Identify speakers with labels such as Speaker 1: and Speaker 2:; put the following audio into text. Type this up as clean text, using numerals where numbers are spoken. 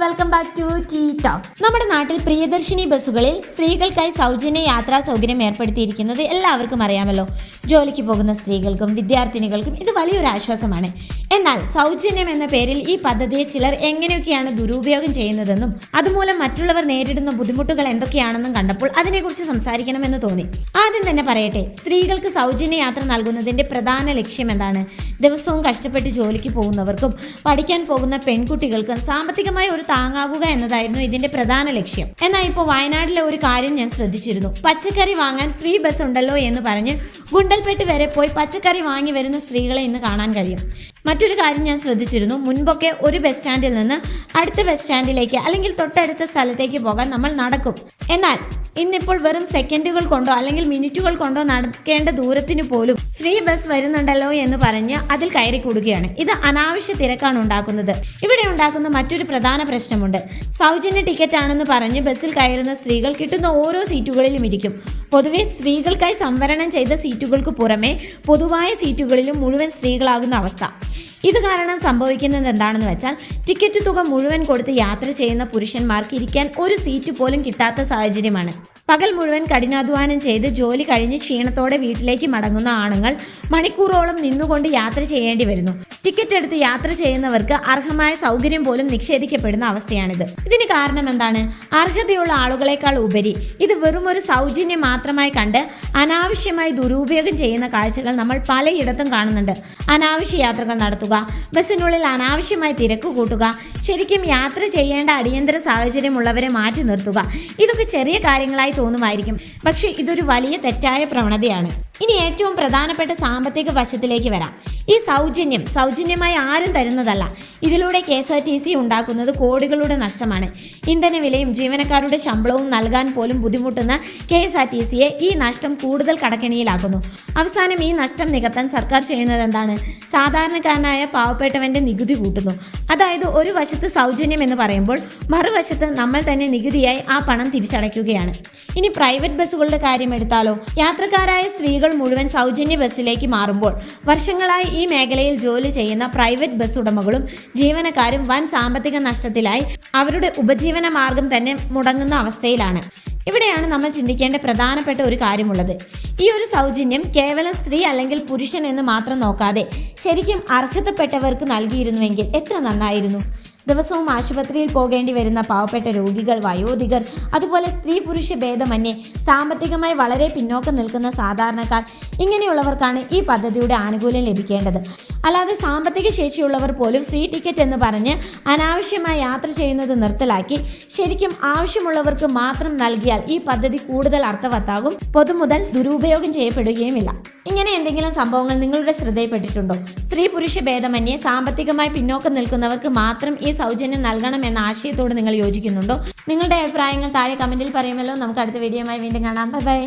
Speaker 1: Welcome back to T talks. നമ്മുടെ നാട്ടിൽ പ്രിയദർശിനി ബസ്സുകളിൽ സ്ത്രീകൾക്കായി സൗജന്യ യാത്രാ സൗകര്യം ഏർപ്പെടുത്തിയിരിക്കുന്നത് എല്ലാവർക്കും അറിയാമല്ലോ. ജോലിക്ക് പോകുന്ന സ്ത്രീകൾക്കും വിദ്യാർത്ഥിനികൾക്കും ഇത് വലിയൊരു ആശ്വാസമാണ്. എന്നാൽ സൗജന്യം എന്ന പേരിൽ ഈ പദ്ധതിയെ ചിലർ എങ്ങനെയൊക്കെയാണ് ദുരുപയോഗം ചെയ്യുന്നതെന്നും അതുമൂലം മറ്റുള്ളവർ നേരിടുന്ന ബുദ്ധിമുട്ടുകൾ എന്തൊക്കെയാണെന്നും കണ്ടപ്പോൾ അതിനെക്കുറിച്ച് സംസാരിക്കണമെന്ന് തോന്നി. ആദ്യം തന്നെ പറയട്ടെ, സ്ത്രീകൾക്ക് സൗജന്യ യാത്ര നൽകുന്നതിന്റെ പ്രധാന ലക്ഷ്യം എന്താണ്? ദിവസവും കഷ്ടപ്പെട്ട് ജോലിക്ക് പോകുന്നവർക്കും പഠിക്കാൻ പോകുന്ന പെൺകുട്ടികൾക്കും സാമ്പത്തികമായി ഒരു താങ്ങാകുക എന്നതായിരുന്നു ഇതിന്റെ പ്രധാന ലക്ഷ്യം. എന്നാൽ ഇപ്പോൾ വയനാട്ടിലെ ഒരു കാര്യം ഞാൻ ശ്രദ്ധിച്ചിരുന്നു. പച്ചക്കറി വാങ്ങാൻ ഫ്രീ ബസ് ഉണ്ടല്ലോ എന്ന് പറഞ്ഞ് ഗുണ്ടൽപേട്ട് വരെ പോയി പച്ചക്കറി വാങ്ങി വരുന്ന സ്ത്രീകളെ ഇന്ന് കാണാൻ കഴിയും. മറ്റൊരു കാര്യം ഞാൻ ശ്രദ്ധിച്ചിരുന്നു. മുൻപൊക്കെ ഒരു ബസ് സ്റ്റാൻഡിൽ നിന്ന് അടുത്ത ബസ് സ്റ്റാൻഡിലേക്ക് അല്ലെങ്കിൽ തൊട്ടടുത്ത സ്ഥലത്തേക്ക് പോകാൻ നമ്മൾ നടക്കും. എന്നാൽ ഇന്നിപ്പോൾ വെറും സെക്കൻഡുകൾ കൊണ്ടോ അല്ലെങ്കിൽ മിനിറ്റുകൾ കൊണ്ടോ നടക്കേണ്ട ദൂരത്തിന് പോലും ഫ്രീ ബസ് വരുന്നുണ്ടല്ലോ എന്ന് പറഞ്ഞ് അതിൽ കയറി കൂടുകയാണ്. ഇത് അനാവശ്യ തിരക്കാണ് ഉണ്ടാക്കുന്നത്. ഇവിടെ ഉണ്ടാക്കുന്ന മറ്റൊരു പ്രധാന പ്രശ്നമുണ്ട്. സൗജന്യ ടിക്കറ്റ് ആണെന്ന് പറഞ്ഞ് ബസ്സിൽ കയറുന്ന സ്ത്രീകൾ കിട്ടുന്ന ഓരോ സീറ്റുകളിലും ഇരിക്കും. പൊതുവെ സ്ത്രീകൾക്കായി സംവരണം ചെയ്ത സീറ്റുകൾക്ക് പുറമെ പൊതുവായ സീറ്റുകളിലും മുഴുവൻ സ്ത്രീകളാകുന്ന അവസ്ഥ. ഇത് കാരണം സംഭവിക്കുന്നത് എന്താണെന്ന് വെച്ചാൽ ടിക്കറ്റ് തുക മുഴുവൻ കൊടുത്ത് യാത്ര ചെയ്യുന്ന പുരുഷന്മാർക്ക് ഇരിക്കാൻ ഒരു സീറ്റ് പോലും കിട്ടാത്ത സാഹചര്യമാണ്. പകൽ മുഴുവൻ കഠിനാധ്വാനം ചെയ്ത് ജോലി കഴിഞ്ഞ് ക്ഷീണത്തോടെ വീട്ടിലേക്ക് മടങ്ങുന്ന ആണുങ്ങൾ മണിക്കൂറോളം നിന്നുകൊണ്ട് യാത്ര ചെയ്യേണ്ടി വരുന്നു. ടിക്കറ്റ് എടുത്ത് യാത്ര ചെയ്യുന്നവർക്ക് അർഹമായ സൗകര്യം പോലും നിഷേധിക്കപ്പെടുന്ന അവസ്ഥയാണിത്. ഇതിന് കാരണം എന്താണ്? അർഹതയുള്ള ആളുകളെക്കാൾ ഉപരി ഇത് വെറും ഒരു സൗജന്യം മാത്രമായി കണ്ട് അനാവശ്യമായി ദുരുപയോഗം ചെയ്യുന്ന കാഴ്ചകൾ നമ്മൾ പലയിടത്തും കാണുന്നുണ്ട്. അനാവശ്യ യാത്രകൾ നടത്തുക, ബസ്സിനുള്ളിൽ അനാവശ്യമായി തിരക്ക് കൂട്ടുക, ശരിക്കും യാത്ര ചെയ്യേണ്ട അടിയന്തര സാഹചര്യമുള്ളവരെ മാറ്റി നിർത്തുക, ഇതൊക്കെ ചെറിയ കാര്യങ്ങളായി തോന്നുമായിരിക്കും. പക്ഷെ ഇതൊരു വലിയ തെറ്റായ പ്രവണതയാണ്. ഇനി ഏറ്റവും പ്രധാനപ്പെട്ട സാമ്പത്തിക വശത്തിലേക്ക് വരാം. ഈ സൗജന്യമായി ആരും തരുന്നതല്ല. ഇതിലൂടെ KSRTC ഉണ്ടാക്കുന്നത് കോടികളുടെ നഷ്ടമാണ്. ഇന്ധനവിലയും ജീവനക്കാരുടെ ശമ്പളവും നൽകാൻ പോലും ബുദ്ധിമുട്ടുന്ന KSRTCയെ ഈ നഷ്ടം കൂടുതൽ കടക്കെണിയിലാക്കുന്നു. അവസാനം ഈ നഷ്ടം നികത്താൻ സർക്കാർ ചെയ്യുന്നത് എന്താണ്? സാധാരണക്കാരനായ പാവപ്പെട്ടവന്റെ നികുതി കൂട്ടുന്നു. അതായത് ഒരു വശത്ത് സൗജന്യം എന്ന് പറയുമ്പോൾ മറുവശത്ത് നമ്മൾ തന്നെ നികുതിയായി ആ പണം തിരിച്ചടയ്ക്കുകയാണ്. ഇനി പ്രൈവറ്റ് ബസ്സുകളുടെ കാര്യം എടുത്താലോ? യാത്രക്കാരായ സ്ത്രീകൾ മുഴുവൻ സൗജന്യ ബസ്സിലേക്ക് മാറുമ്പോൾ വർഷങ്ങളായി ഈ മേഖലയിൽ ജോലി ചെയ്യുന്ന പ്രൈവറ്റ് ബസ് ഉടമകളും ജീവനക്കാരും വൻ സാമ്പത്തിക നഷ്ടത്തിലായി അവരുടെ ഉപജീവന മാർഗം തന്നെ മുടങ്ങുന്ന അവസ്ഥയിലാണ്. ഇവിടെയാണ് നമ്മൾ ചിന്തിക്കേണ്ട പ്രധാനപ്പെട്ട ഒരു കാര്യമുള്ളത്. ഈ ഒരു സൗജന്യം കേവലം സ്ത്രീ അല്ലെങ്കിൽ പുരുഷൻ എന്ന് മാത്രം നോക്കാതെ ശരിക്കും അർഹതപ്പെട്ടവർക്ക് നൽകിയിരുന്നുവെങ്കിൽ എത്ര നന്നായിരുന്നു. ദിവസവും ആശുപത്രിയിൽ പോകേണ്ടി വരുന്ന പാവപ്പെട്ട രോഗികൾ, വയോധികർ, അതുപോലെ സ്ത്രീ പുരുഷ ഭേദമന്യേ സാമ്പത്തികമായി വളരെ പിന്നോക്കം നിൽക്കുന്ന സാധാരണക്കാർ, ഇങ്ങനെയുള്ളവർക്കാണ് ഈ പദ്ധതിയുടെ ആനുകൂല്യം ലഭിക്കേണ്ടത്. അല്ലാതെ സാമ്പത്തിക ശേഷിയുള്ളവർ പോലും ഫ്രീ ടിക്കറ്റ് എന്ന് പറഞ്ഞ് അനാവശ്യമായി യാത്ര ചെയ്യുന്നത് നിർത്തലാക്കി ശരിക്കും ആവശ്യമുള്ളവർക്ക് മാത്രം നൽകിയാൽ ഈ പദ്ധതി കൂടുതൽ അർത്ഥവത്താകും. പൊതുമുതൽ ദുരുപയോഗം ചെയ്യപ്പെടുകയുമില്ല. ഇങ്ങനെ എന്തെങ്കിലും സംഭവങ്ങൾ നിങ്ങളുടെ ശ്രദ്ധയിൽപ്പെട്ടിട്ടുണ്ടോ? സ്ത്രീ പുരുഷ ഭേദമന്യേ സാമ്പത്തികമായി പിന്നോക്കം നിൽക്കുന്നവർക്ക് മാത്രം ഈ സൗജന്യം നൽകണം എന്ന ആശയത്തോട് നിങ്ങൾ യോജിക്കുന്നുണ്ടോ? നിങ്ങളുടെ അഭിപ്രായങ്ങൾ താഴെ കമന്റിൽ പറയുമല്ലോ. നമുക്ക് അടുത്ത വീഡിയോയുമായി വീണ്ടും കാണാം. ബൈ.